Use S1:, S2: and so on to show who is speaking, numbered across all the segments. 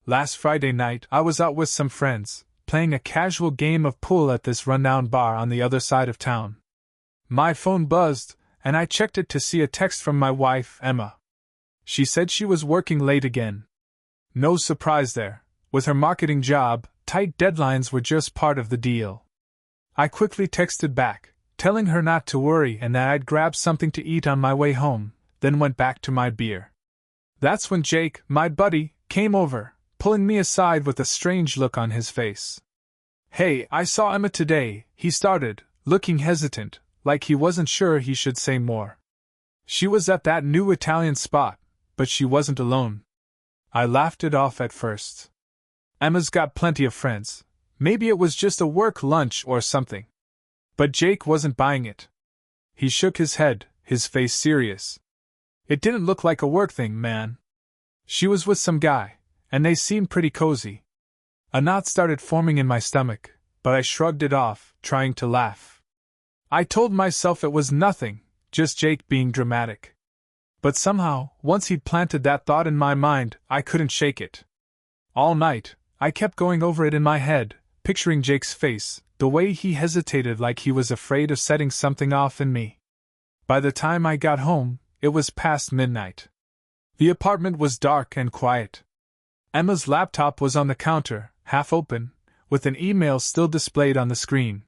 S1: Last Friday night, I was out with some friends, playing a casual game of pool at this rundown bar on the other side of town. My phone buzzed, and I checked it to see a text from my wife, Emma. She said she was working late again. No surprise there. With her marketing job, tight deadlines were just part of the deal. I quickly texted back, telling her not to worry and that I'd grab something to eat on my way home, then went back to my beer. That's when Jake, my buddy, came over, pulling me aside with a strange look on his face. "Hey, I saw Emma today," he started, looking hesitant, like he wasn't sure he should say more. "She was at that new Italian spot, but she wasn't alone." I laughed it off at first. Emma's got plenty of friends. Maybe it was just a work lunch or something. But Jake wasn't buying it. He shook his head, his face serious. "It didn't look like a work thing, man. She was with some guy, and they seemed pretty cozy." A knot started forming in my stomach, but I shrugged it off, trying to laugh. I told myself it was nothing, just Jake being dramatic. But somehow, once he'd planted that thought in my mind, I couldn't shake it. All night, I kept going over it in my head, picturing Jake's face, the way he hesitated like he was afraid of setting something off in me. By the time I got home, it was past midnight. The apartment was dark and quiet. Emma's laptop was on the counter, half open, with an email still displayed on the screen.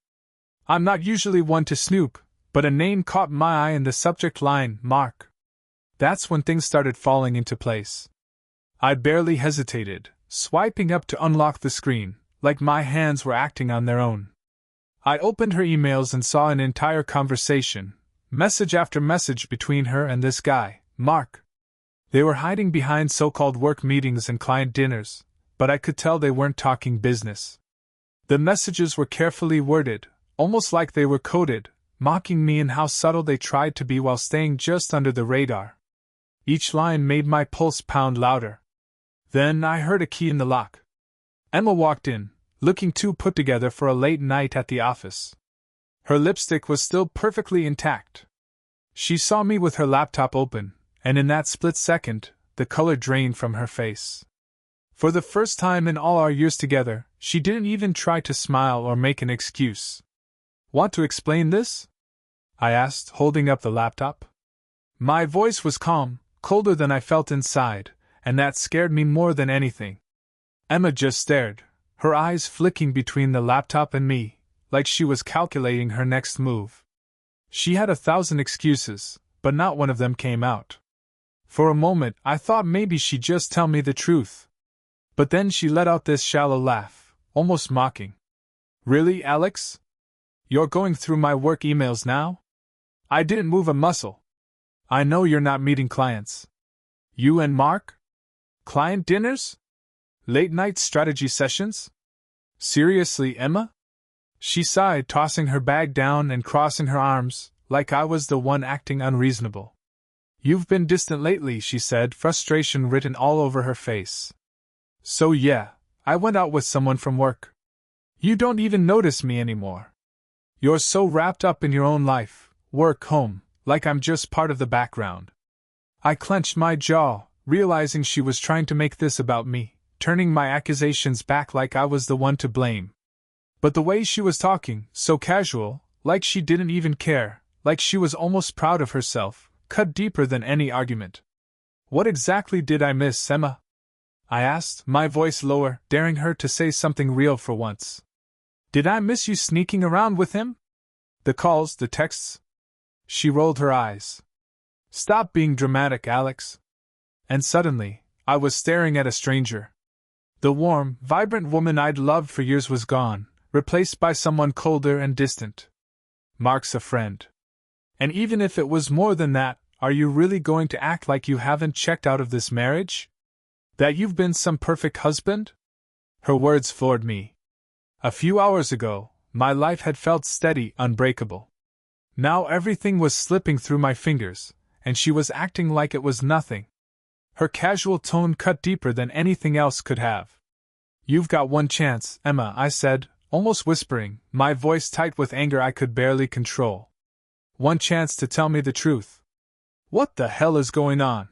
S1: I'm not usually one to snoop, but a name caught my eye in the subject line, Mark. That's when things started falling into place. I barely hesitated, swiping up to unlock the screen, like my hands were acting on their own. I opened her emails and saw an entire conversation, message after message between her and this guy, Mark. They were hiding behind so-called work meetings and client dinners, but I could tell they weren't talking business. The messages were carefully worded, almost like they were coded, mocking me and how subtle they tried to be while staying just under the radar. Each line made my pulse pound louder. Then I heard a key in the lock. Emma walked in, looking too put together for a late night at the office. Her lipstick was still perfectly intact. She saw me with her laptop open, and in that split second, the color drained from her face. For the first time in all our years together, she didn't even try to smile or make an excuse. "Want to explain this?" I asked, holding up the laptop. My voice was calm, colder than I felt inside, and that scared me more than anything. Emma just stared, her eyes flicking between the laptop and me, like she was calculating her next move. She had 1,000 excuses, but not one of them came out. For a moment, I thought maybe she'd just tell me the truth. But then she let out this shallow laugh, almost mocking. "Really, Alex? You're going through my work emails now?" I didn't move a muscle. "I know you're not meeting clients." "You and Mark? Client dinners? Late-night strategy sessions? Seriously, Emma?" She sighed, tossing her bag down and crossing her arms, like I was the one acting unreasonable. "You've been distant lately," she said, frustration written all over her face. "So yeah, I went out with someone from work. You don't even notice me anymore. You're so wrapped up in your own life, work, home, like I'm just part of the background." I clenched my jaw, realizing she was trying to make this about me, turning my accusations back like I was the one to blame. But the way she was talking, so casual, like she didn't even care, like she was almost proud of herself, cut deeper than any argument. "What exactly did I miss, Emma?" I asked, my voice lower, daring her to say something real for once. "Did I miss you sneaking around with him? The calls, the texts?" She rolled her eyes. "Stop being dramatic, Alex." And suddenly, I was staring at a stranger. The warm, vibrant woman I'd loved for years was gone, replaced by someone colder and distant. "Mark's a friend. And even if it was more than that, are you really going to act like you haven't checked out of this marriage? That you've been some perfect husband?" Her words floored me. A few hours ago, my life had felt steady, unbreakable. Now everything was slipping through my fingers, and she was acting like it was nothing. Her casual tone cut deeper than anything else could have. "You've got one chance, Emma," I said, almost whispering, my voice tight with anger I could barely control. "One chance to tell me the truth. What the hell is going on?"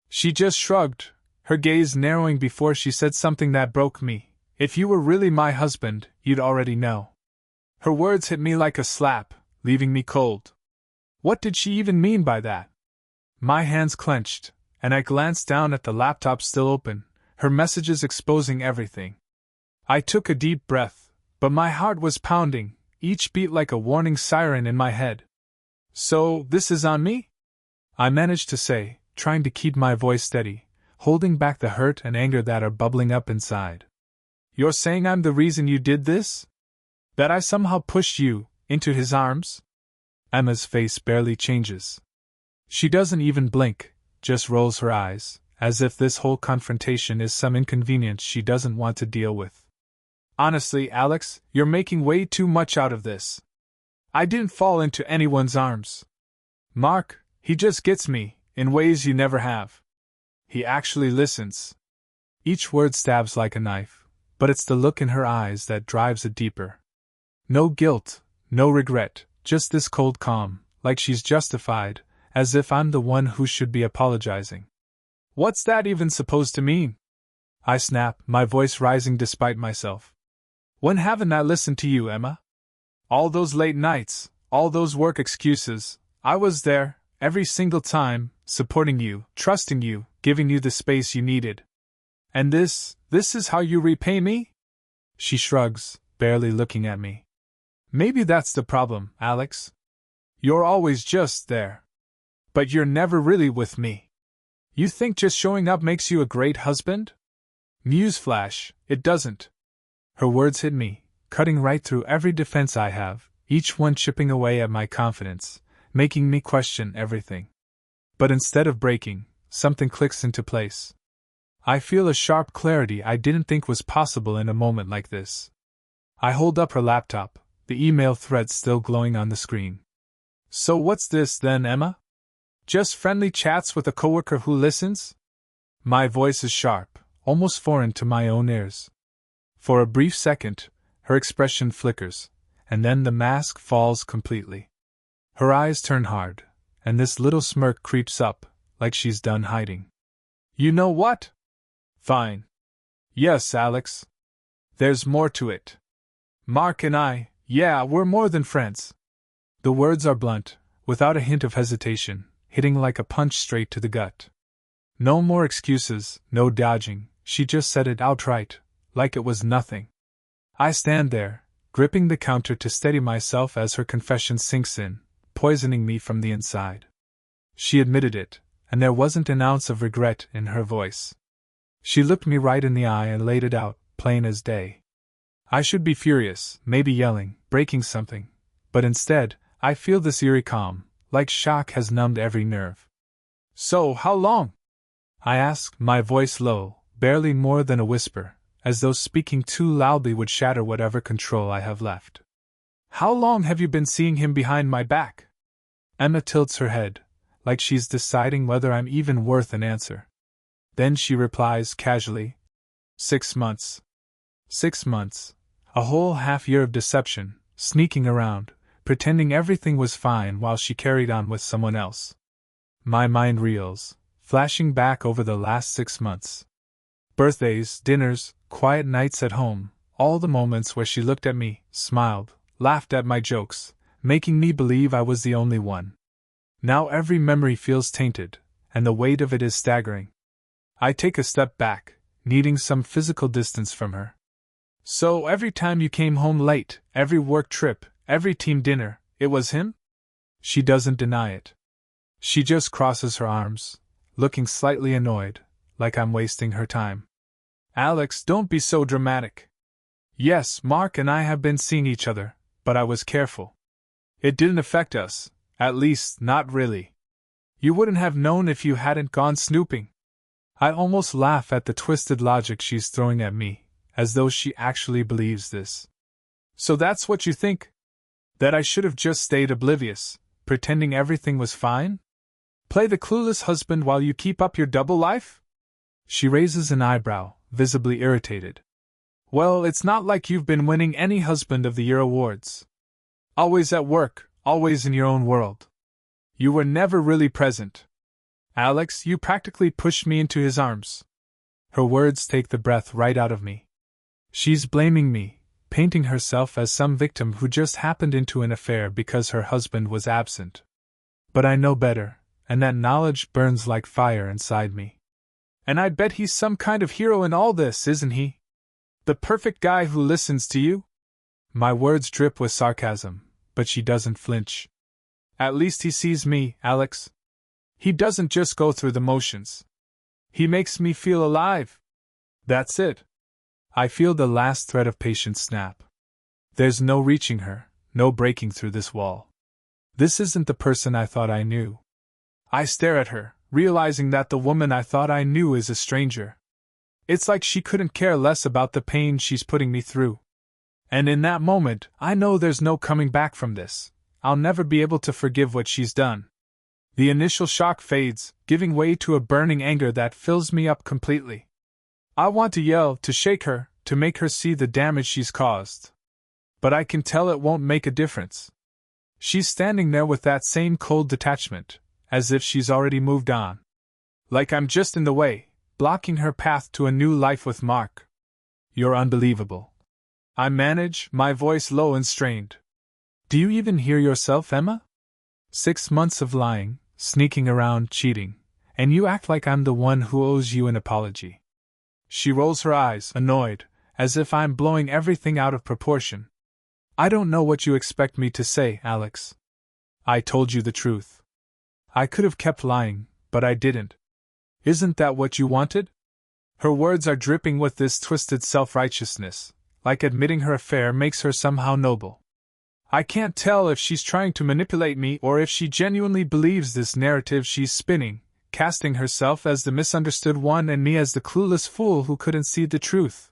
S1: She just shrugged, her gaze narrowing before she said something that broke me. If you were really my husband, you'd already know. Her words hit me like a slap, leaving me cold. What did she even mean by that? My hands clenched, and I glanced down at the laptop still open, her messages exposing everything. I took a deep breath, but my heart was pounding, each beat like a warning siren in my head. So, this is on me? I managed to say, trying to keep my voice steady, holding back the hurt and anger that are bubbling up inside. You're saying I'm the reason you did this? That I somehow pushed you into his arms? Emma's face barely changes. She doesn't even blink, just rolls her eyes, as if this whole confrontation is some inconvenience she doesn't want to deal with. Honestly, Alex, you're making way too much out of this. I didn't fall into anyone's arms. Mark, he just gets me, in ways you never have. He actually listens. Each word stabs like a knife, but it's the look in her eyes that drives it deeper. No guilt, no regret, just this cold calm, like she's justified, as if I'm the one who should be apologizing. What's that even supposed to mean? I snap, my voice rising despite myself. When haven't I listened to you, Emma? All those late nights, all those work excuses, I was there, every single time, supporting you, trusting you, giving you the space you needed. And this is how you repay me? She shrugs, barely looking at me. Maybe that's the problem, Alex. You're always just there. But you're never really with me. You think just showing up makes you a great husband? Newsflash, it doesn't. Her words hit me, cutting right through every defense I have, each one chipping away at my confidence, making me question everything. But instead of breaking, something clicks into place. I feel a sharp clarity I didn't think was possible in a moment like this. I hold up her laptop, the email thread still glowing on the screen. So what's this then, Emma? Just friendly chats with a coworker who listens? My voice is sharp, almost foreign to my own ears. For a brief second, her expression flickers, and then the mask falls completely. Her eyes turn hard, and this little smirk creeps up, like she's done hiding. You know what? Fine. Yes, Alex. There's more to it. Mark and I, yeah, we're more than friends. The words are blunt, without a hint of hesitation, hitting like a punch straight to the gut. No more excuses, no dodging, she just said it outright, like it was nothing. I stand there, gripping the counter to steady myself as her confession sinks in, poisoning me from the inside. She admitted it, and there wasn't an ounce of regret in her voice. She looked me right in the eye and laid it out, plain as day. I should be furious, maybe yelling, breaking something, but instead, I feel this eerie calm, like shock has numbed every nerve. So, how long? I ask, my voice low, barely more than a whisper, as though speaking too loudly would shatter whatever control I have left. How long have you been seeing him behind my back? Emma tilts her head, like she's deciding whether I'm even worth an answer. Then she replies casually, 6 months. 6 months. A whole half-year of deception, sneaking around, pretending everything was fine while she carried on with someone else. My mind reels, flashing back over the last 6 months. Birthdays, dinners, quiet nights at home, all the moments where she looked at me, smiled, laughed at my jokes, making me believe I was the only one. Now every memory feels tainted, and the weight of it is staggering. I take a step back, needing some physical distance from her. So every time you came home late, every work trip, every team dinner, it was him? She doesn't deny it. She just crosses her arms, looking slightly annoyed, like I'm wasting her time. Alex, don't be so dramatic. Yes, Mark and I have been seeing each other, but I was careful. It didn't affect us, at least not really. You wouldn't have known if you hadn't gone snooping. I almost laugh at the twisted logic she's throwing at me, as though she actually believes this. So that's what you think? That I should have just stayed oblivious, pretending everything was fine? Play the clueless husband while you keep up your double life? She raises an eyebrow, visibly irritated. Well, it's not like you've been winning any Husband of the Year awards. Always at work, always in your own world. You were never really present. Alex, you practically pushed me into his arms. Her words take the breath right out of me. She's blaming me, painting herself as some victim who just happened into an affair because her husband was absent. But I know better, and that knowledge burns like fire inside me. And I bet he's some kind of hero in all this, isn't he? The perfect guy who listens to you? My words drip with sarcasm, but she doesn't flinch. At least he sees me, Alex. He doesn't just go through the motions. He makes me feel alive. That's it. I feel the last thread of patience snap. There's no reaching her, no breaking through this wall. This isn't the person I thought I knew. I stare at her, realizing that the woman I thought I knew is a stranger. It's like she couldn't care less about the pain she's putting me through. And in that moment, I know there's no coming back from this. I'll never be able to forgive what she's done. The initial shock fades, giving way to a burning anger that fills me up completely. I want to yell, to shake her, to make her see the damage she's caused. But I can tell it won't make a difference. She's standing there with that same cold detachment, as if she's already moved on. Like I'm just in the way, blocking her path to a new life with Mark. You're unbelievable. I manage, my voice low and strained. Do you even hear yourself, Emma? 6 months of lying, sneaking around, cheating, and you act like I'm the one who owes you an apology. She rolls her eyes, annoyed, as if I'm blowing everything out of proportion. I don't know what you expect me to say, Alex. I told you the truth. I could have kept lying, but I didn't. Isn't that what you wanted? Her words are dripping with this twisted self-righteousness, like admitting her affair makes her somehow noble. I can't tell if she's trying to manipulate me or if she genuinely believes this narrative she's spinning, casting herself as the misunderstood one and me as the clueless fool who couldn't see the truth.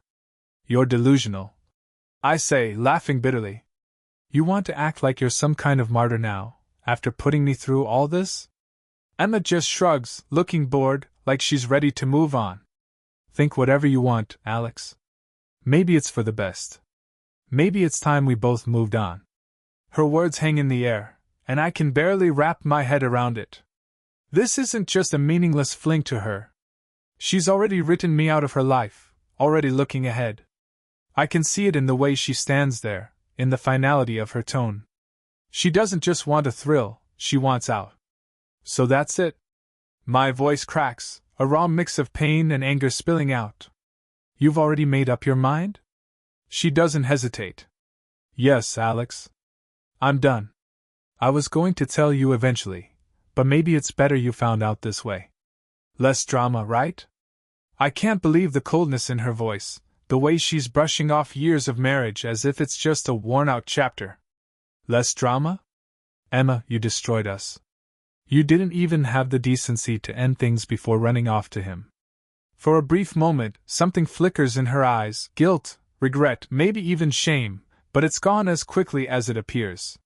S1: You're delusional, I say, laughing bitterly. You want to act like you're some kind of martyr now, after putting me through all this? Emma just shrugs, looking bored, like she's ready to move on. Think whatever you want, Alex. Maybe it's for the best. Maybe it's time we both moved on. Her words hang in the air, and I can barely wrap my head around it. This isn't just a meaningless fling to her. She's already written me out of her life, already looking ahead. I can see it in the way she stands there, in the finality of her tone. She doesn't just want a thrill, she wants out. So that's it. My voice cracks, a raw mix of pain and anger spilling out. You've already made up your mind? She doesn't hesitate. Yes, Alex. I'm done. I was going to tell you eventually, but maybe it's better you found out this way. Less drama, right? I can't believe the coldness in her voice, the way she's brushing off years of marriage as if it's just a worn-out chapter. Less drama? Emma, you destroyed us. You didn't even have the decency to end things before running off to him. For a brief moment, something flickers in her eyes, guilt, regret, maybe even shame, but it's gone as quickly as it appears.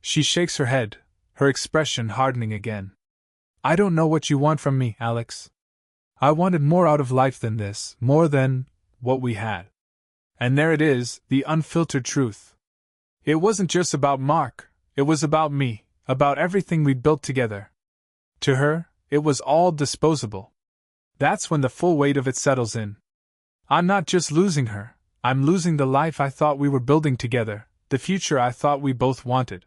S1: She shakes her head, her expression hardening again. I don't know what you want from me, Alex. I wanted more out of life than this, more than what we had. And there it is, the unfiltered truth. It wasn't just about Mark, it was about me, about everything we built together. To her, it was all disposable. That's when the full weight of it settles in. I'm not just losing her, I'm losing the life I thought we were building together, the future I thought we both wanted.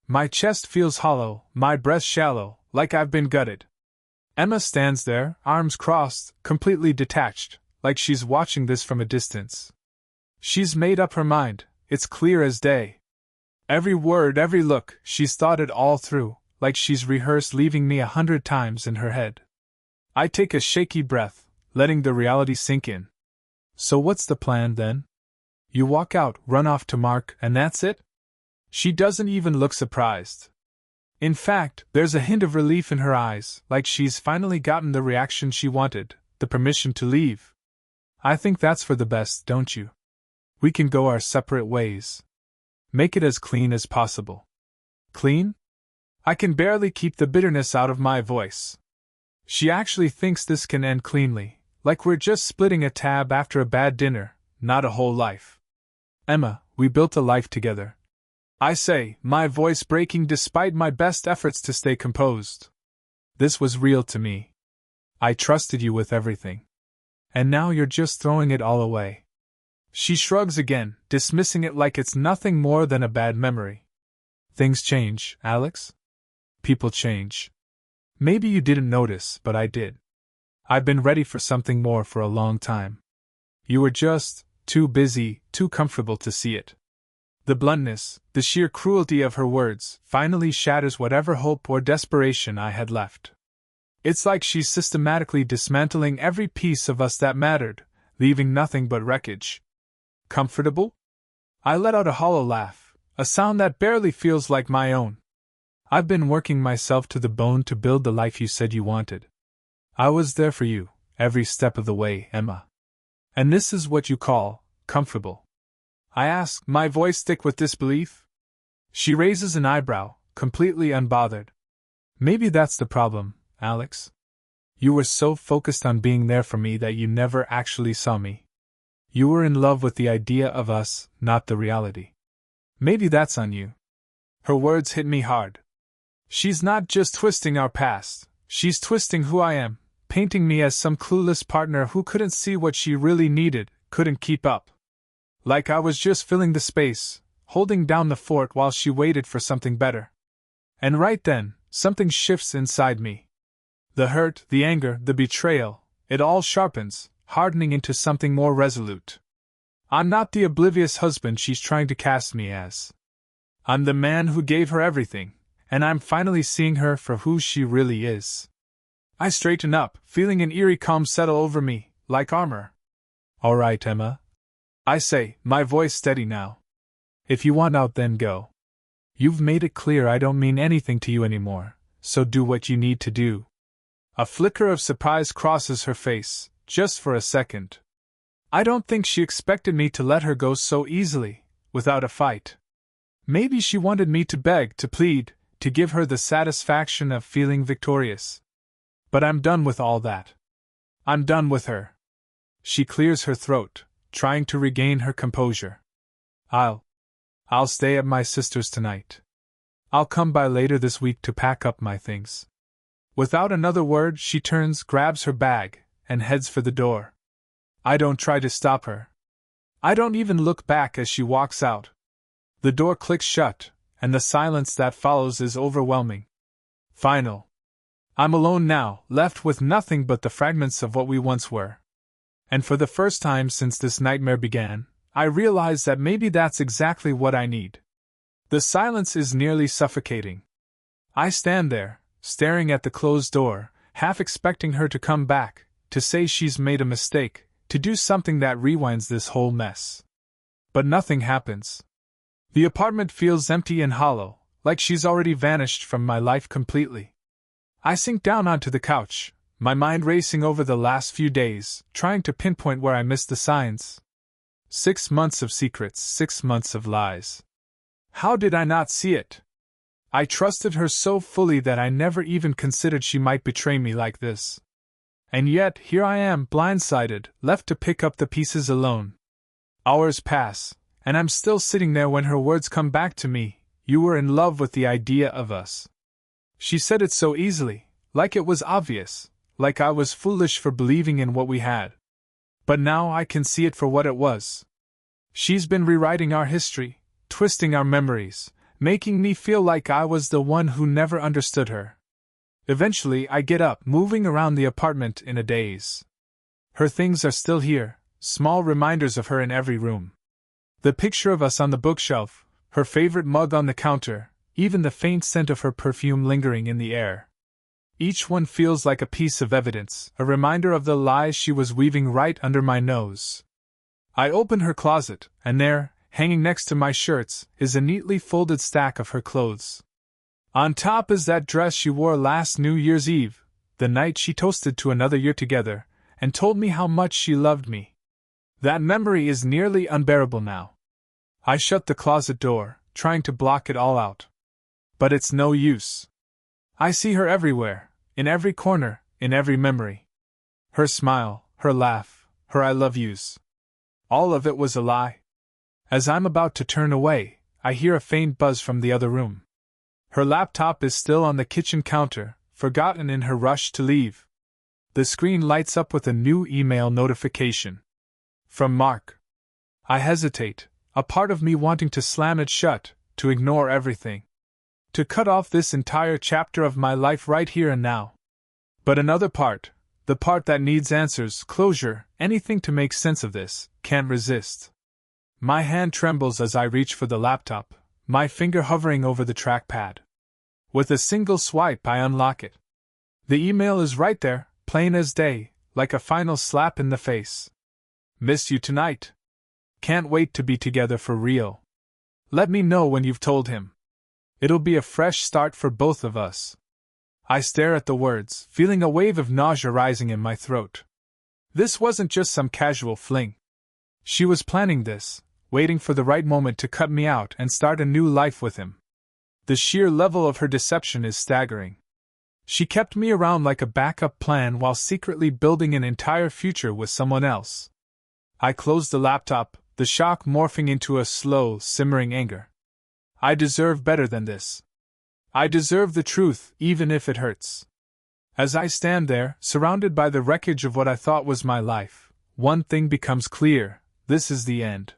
S1: My chest feels hollow, my breast shallow, like I've been gutted. Emma stands there, arms crossed, completely detached, like she's watching this from a distance. She's made up her mind, it's clear as day. Every word, every look, she's thought it all through, like she's rehearsed leaving me 100 times in her head. I take a shaky breath, letting the reality sink in. So what's the plan then? You walk out, run off to Mark, and that's it? She doesn't even look surprised. In fact, there's a hint of relief in her eyes, like she's finally gotten the reaction she wanted, the permission to leave. I think that's for the best, don't you? We can go our separate ways. Make it as clean as possible. Clean? I can barely keep the bitterness out of my voice. She actually thinks this can end cleanly, like we're just splitting a tab after a bad dinner, not a whole life. Emma, we built a life together. I say, my voice breaking despite my best efforts to stay composed. This was real to me. I trusted you with everything. And now you're just throwing it all away. She shrugs again, dismissing it like it's nothing more than a bad memory. Things change, Alex. People change. Maybe you didn't notice, but I did. I've been ready for something more for a long time. You were just too busy, too comfortable to see it. The bluntness, the sheer cruelty of her words, finally shatters whatever hope or desperation I had left. It's like she's systematically dismantling every piece of us that mattered, leaving nothing but wreckage. Comfortable? I let out a hollow laugh, a sound that barely feels like my own. I've been working myself to the bone to build the life you said you wanted. I was there for you, every step of the way, Emma. And this is what you call comfortable? I ask, my voice thick with disbelief. She raises an eyebrow, completely unbothered. Maybe that's the problem, Alex. You were so focused on being there for me that you never actually saw me. You were in love with the idea of us, not the reality. Maybe that's on you. Her words hit me hard. She's not just twisting our past, she's twisting who I am, painting me as some clueless partner who couldn't see what she really needed, couldn't keep up. Like I was just filling the space, holding down the fort while she waited for something better. And right then, something shifts inside me. The hurt, the anger, the betrayal, it all sharpens, hardening into something more resolute. I'm not the oblivious husband she's trying to cast me as. I'm the man who gave her everything, and I'm finally seeing her for who she really is. I straighten up, feeling an eerie calm settle over me, like armor. All right, Emma. I say, my voice steady now. If you want out, then go. You've made it clear I don't mean anything to you anymore, so do what you need to do. A flicker of surprise crosses her face, just for a second. I don't think she expected me to let her go so easily, without a fight. Maybe she wanted me to beg, to plead, to give her the satisfaction of feeling victorious. But I'm done with all that. I'm done with her. She clears her throat, trying to regain her composure. I'll stay at my sister's tonight. I'll come by later this week to pack up my things. Without another word, she turns, grabs her bag, and heads for the door. I don't try to stop her. I don't even look back as she walks out. The door clicks shut, and the silence that follows is overwhelming. Final. I'm alone now, left with nothing but the fragments of what we once were. And for the first time since this nightmare began, I realize that maybe that's exactly what I need. The silence is nearly suffocating. I stand there, staring at the closed door, half expecting her to come back, to say she's made a mistake, to do something that rewinds this whole mess. But nothing happens. The apartment feels empty and hollow, like she's already vanished from my life completely. I sink down onto the couch, my mind racing over the last few days, trying to pinpoint where I missed the signs. 6 months of secrets, 6 months of lies. How did I not see it? I trusted her so fully that I never even considered she might betray me like this. And yet, here I am, blindsided, left to pick up the pieces alone. Hours pass, and I'm still sitting there when her words come back to me. You were in love with the idea of us. She said it so easily, like it was obvious, like I was foolish for believing in what we had. But now I can see it for what it was. She's been rewriting our history, twisting our memories, making me feel like I was the one who never understood her. Eventually I get up, moving around the apartment in a daze. Her things are still here, small reminders of her in every room. The picture of us on the bookshelf, her favorite mug on the counter, even the faint scent of her perfume lingering in the air. Each one feels like a piece of evidence, a reminder of the lies she was weaving right under my nose. I open her closet, and there, hanging next to my shirts, is a neatly folded stack of her clothes. On top is that dress she wore last New Year's Eve, the night she toasted to another year together, and told me how much she loved me. That memory is nearly unbearable now. I shut the closet door, trying to block it all out. But it's no use. I see her everywhere, in every corner, in every memory. Her smile, her laugh, her I love yous. All of it was a lie. As I'm about to turn away, I hear a faint buzz from the other room. Her laptop is still on the kitchen counter, forgotten in her rush to leave. The screen lights up with a new email notification. From Mark. I hesitate, a part of me wanting to slam it shut, to ignore everything. To cut off this entire chapter of my life right here and now. But another part, the part that needs answers, closure, anything to make sense of this, can't resist. My hand trembles as I reach for the laptop, my finger hovering over the trackpad. With a single swipe, I unlock it. The email is right there, plain as day, like a final slap in the face. Miss you tonight. Can't wait to be together for real. Let me know when you've told him. It'll be a fresh start for both of us. I stare at the words, feeling a wave of nausea rising in my throat. This wasn't just some casual fling. She was planning this, waiting for the right moment to cut me out and start a new life with him. The sheer level of her deception is staggering. She kept me around like a backup plan while secretly building an entire future with someone else. I closed the laptop, the shock morphing into a slow, simmering anger. I deserve better than this. I deserve the truth, even if it hurts. As I stand there, surrounded by the wreckage of what I thought was my life, one thing becomes clear: this is the end.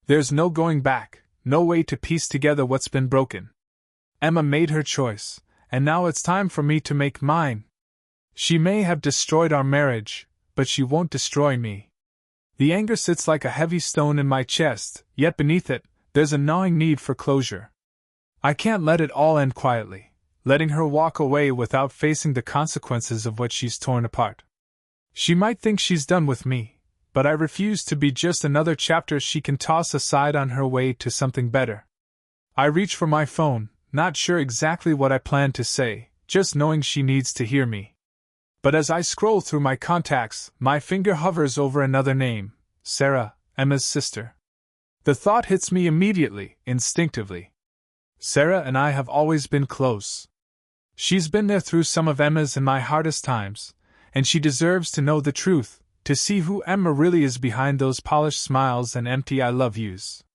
S1: There's no going back, no way to piece together what's been broken. Emma made her choice, and now it's time for me to make mine. She may have destroyed our marriage, but she won't destroy me. The anger sits like a heavy stone in my chest, yet beneath it, there's a gnawing need for closure. I can't let it all end quietly, letting her walk away without facing the consequences of what she's torn apart. She might think she's done with me, but I refuse to be just another chapter she can toss aside on her way to something better. I reach for my phone, not sure exactly what I plan to say, just knowing she needs to hear me. But as I scroll through my contacts, my finger hovers over another name: Sarah, Emma's sister. The thought hits me immediately, instinctively. Sarah and I have always been close. She's been there through some of Emma's and my hardest times, and she deserves to know the truth, to see who Emma really is behind those polished smiles and empty I love yous.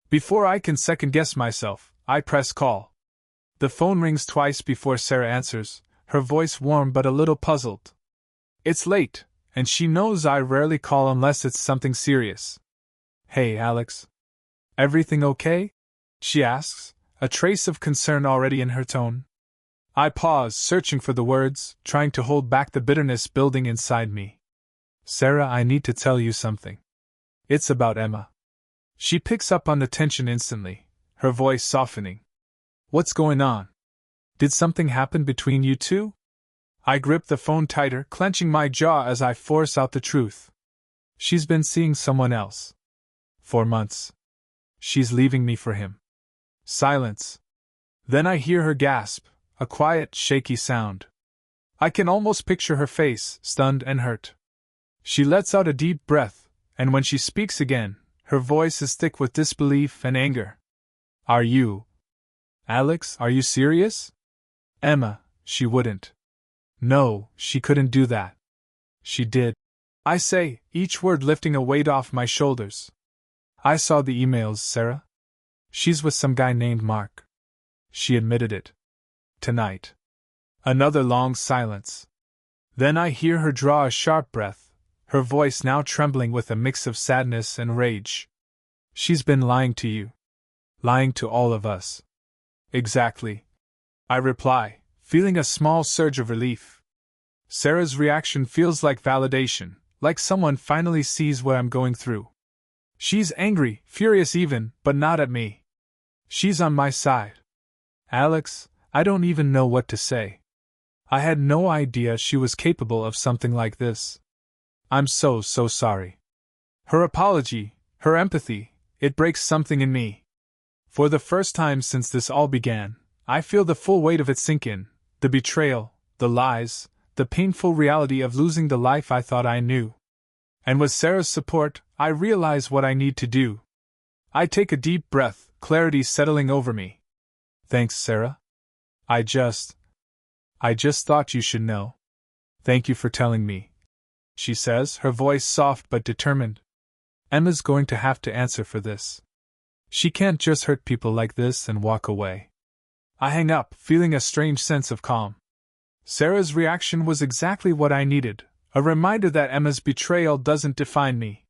S1: Before I can second-guess myself, I press call. The phone rings twice before Sarah answers, her voice warm but a little puzzled. It's late, and she knows I rarely call unless it's something serious. Hey, Alex. Everything okay? She asks, a trace of concern already in her tone. I pause, searching for the words, trying to hold back the bitterness building inside me. Sarah, I need to tell you something. It's about Emma. She picks up on the tension instantly, her voice softening. What's going on? Did something happen between you two? I grip the phone tighter, clenching my jaw as I force out the truth. She's been seeing someone else. For months. She's leaving me for him. Silence. Then I hear her gasp, a quiet, shaky sound. I can almost picture her face, stunned and hurt. She lets out a deep breath, and when she speaks again, her voice is thick with disbelief and anger. Are you? Alex, are you serious? Emma, she wouldn't. No, she couldn't do that. She did. I say, each word lifting a weight off my shoulders. I saw the emails, Sarah. She's with some guy named Mark. She admitted it. Tonight. Another long silence. Then I hear her draw a sharp breath, her voice now trembling with a mix of sadness and rage. She's been lying to you. Lying to all of us. Exactly. I reply, feeling a small surge of relief. Sarah's reaction feels like validation, like someone finally sees what I'm going through. She's angry, furious even, but not at me. She's on my side. Alex, I don't even know what to say. I had no idea she was capable of something like this. I'm so sorry. Her apology, her empathy, it breaks something in me. For the first time since this all began, I feel the full weight of it sink in, the betrayal, the lies, the painful reality of losing the life I thought I knew. And with Sarah's support, I realize what I need to do. I take a deep breath, clarity settling over me. Thanks, Sarah. I just thought you should know. Thank you for telling me. She says, her voice soft but determined. Emma's going to have to answer for this. She can't just hurt people like this and walk away. I hang up, feeling a strange sense of calm. Sarah's reaction was exactly what I needed, a reminder that Emma's betrayal doesn't define me.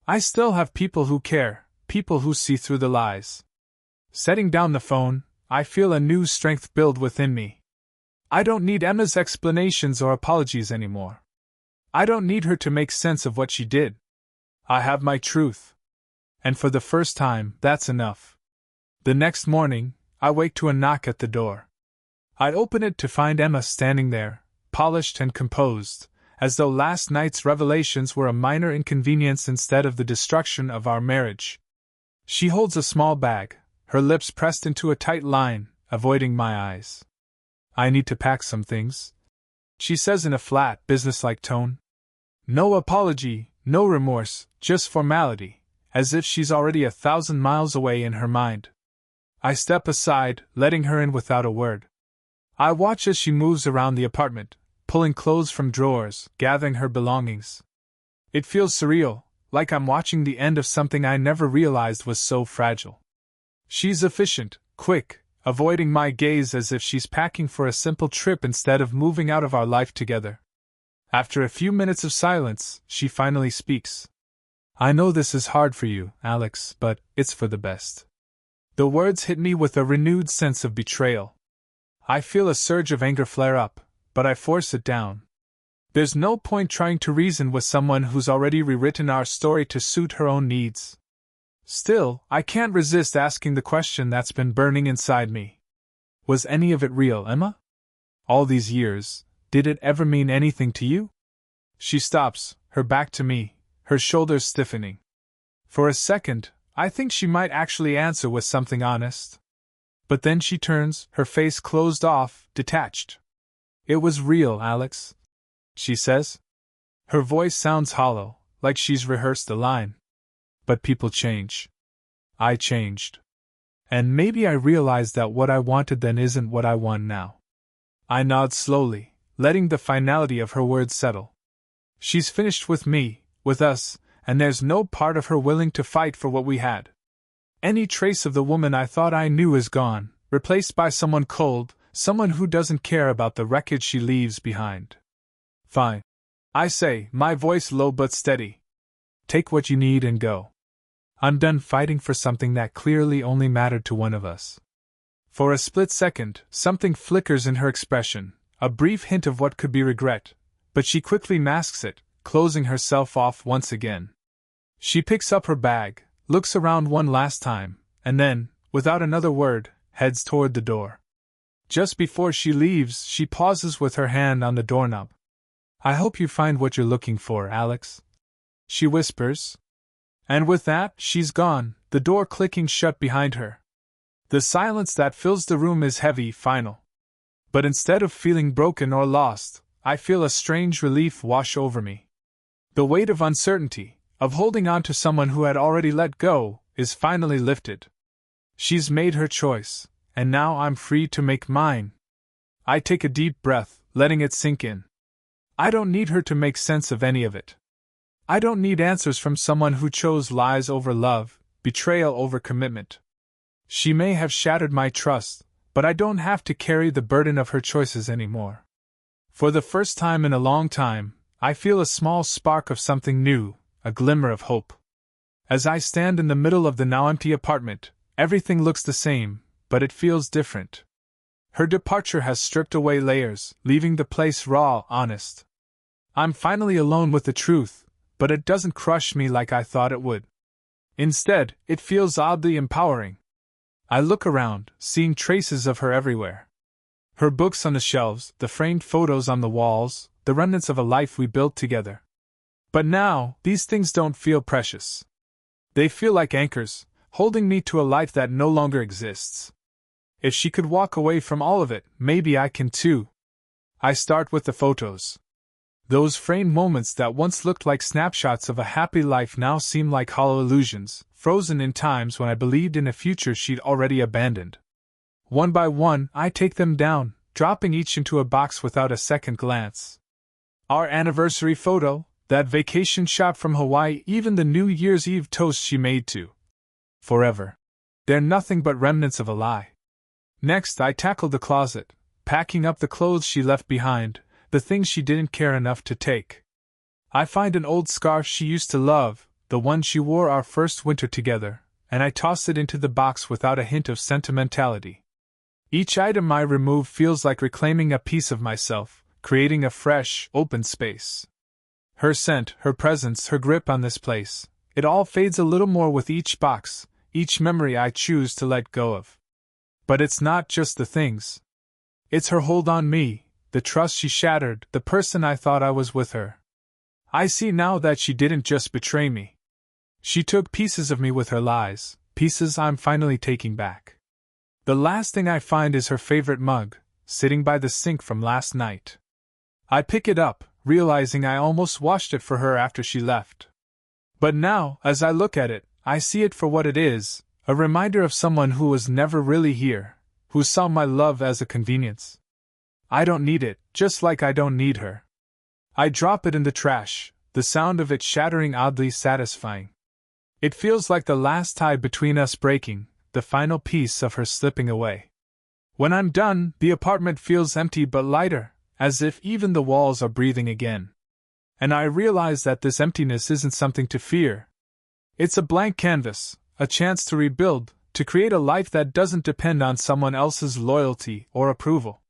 S1: I still have people who care, people who see through the lies. Setting down the phone, I feel a new strength build within me. I don't need Emma's explanations or apologies anymore. I don't need her to make sense of what she did. I have my truth. And for the first time, that's enough. The next morning, I wake to a knock at the door. I open it to find Emma standing there, polished and composed, as though last night's revelations were a minor inconvenience instead of the destruction of our marriage. She holds a small bag, her lips pressed into a tight line, avoiding my eyes. I need to pack some things, she says in a flat, businesslike tone. No apology, no remorse, just formality, as if she's already 1,000 miles away in her mind. I step aside, letting her in without a word. I watch as she moves around the apartment, pulling clothes from drawers, gathering her belongings. It feels surreal, like I'm watching the end of something I never realized was so fragile. She's efficient, quick, avoiding my gaze as if she's packing for a simple trip instead of moving out of our life together. After a few minutes of silence, she finally speaks. I know this is hard for you, Alex, but it's for the best. The words hit me with a renewed sense of betrayal. I feel a surge of anger flare up, but I force it down. There's no point trying to reason with someone who's already rewritten our story to suit her own needs. Still, I can't resist asking the question that's been burning inside me. Was any of it real, Emma? All these years, did it ever mean anything to you? She stops, her back to me, her shoulders stiffening. For a second, I think she might actually answer with something honest. But then she turns, her face closed off, detached. It was real, Alex, she says. Her voice sounds hollow, like she's rehearsed a line. But people change. I changed. And maybe I realized that what I wanted then isn't what I want now. I nod slowly, letting the finality of her words settle. She's finished with me, with us, and there's no part of her willing to fight for what we had. Any trace of the woman I thought I knew is gone, replaced by someone cold, someone who doesn't care about the wreckage she leaves behind. Fine. I say, my voice low but steady. Take what you need and go. I'm done fighting for something that clearly only mattered to one of us. For a split second, something flickers in her expression, a brief hint of what could be regret, but she quickly masks it, closing herself off once again. She picks up her bag, looks around one last time, and then, without another word, heads toward the door. Just before she leaves, she pauses with her hand on the doorknob. I hope you find what you're looking for, Alex, she whispers. And with that, she's gone, the door clicking shut behind her. The silence that fills the room is heavy, final. But instead of feeling broken or lost, I feel a strange relief wash over me. The weight of uncertainty, of holding on to someone who had already let go, is finally lifted. She's made her choice, and now I'm free to make mine. I take a deep breath, letting it sink in. I don't need her to make sense of any of it. I don't need answers from someone who chose lies over love, betrayal over commitment. She may have shattered my trust, but I don't have to carry the burden of her choices anymore. For the first time in a long time, I feel a small spark of something new, a glimmer of hope. As I stand in the middle of the now empty apartment, everything looks the same, but it feels different. Her departure has stripped away layers, leaving the place raw, honest. I'm finally alone with the truth, but it doesn't crush me like I thought it would. Instead, it feels oddly empowering. I look around, seeing traces of her everywhere. Her books on the shelves, the framed photos on the walls, the remnants of a life we built together. But now, these things don't feel precious. They feel like anchors, holding me to a life that no longer exists. If she could walk away from all of it, maybe I can too. I start with the photos. Those framed moments that once looked like snapshots of a happy life now seem like hollow illusions, frozen in times when I believed in a future she'd already abandoned. One by one, I take them down, dropping each into a box without a second glance. Our anniversary photo, that vacation shot from Hawaii, even the New Year's Eve toast she made to forever. They're nothing but remnants of a lie. Next, I tackle the closet, packing up the clothes she left behind, the things she didn't care enough to take. I find an old scarf she used to love, the one she wore our first winter together, and I toss it into the box without a hint of sentimentality. Each item I remove feels like reclaiming a piece of myself, creating a fresh, open space. Her scent, her presence, her grip on this place, it all fades a little more with each box, each memory I choose to let go of. But it's not just the things. It's her hold on me, the trust she shattered, the person I thought I was with her. I see now that she didn't just betray me. She took pieces of me with her lies, pieces I'm finally taking back. The last thing I find is her favorite mug, sitting by the sink from last night. I pick it up, realizing I almost washed it for her after she left. But now, as I look at it, I see it for what it is, a reminder of someone who was never really here, who saw my love as a convenience. I don't need it, just like I don't need her. I drop it in the trash, the sound of it shattering oddly satisfying. It feels like the last tie between us breaking, the final piece of her slipping away. When I'm done, the apartment feels empty but lighter, as if even the walls are breathing again. And I realize that this emptiness isn't something to fear. It's a blank canvas, a chance to rebuild, to create a life that doesn't depend on someone else's loyalty or approval.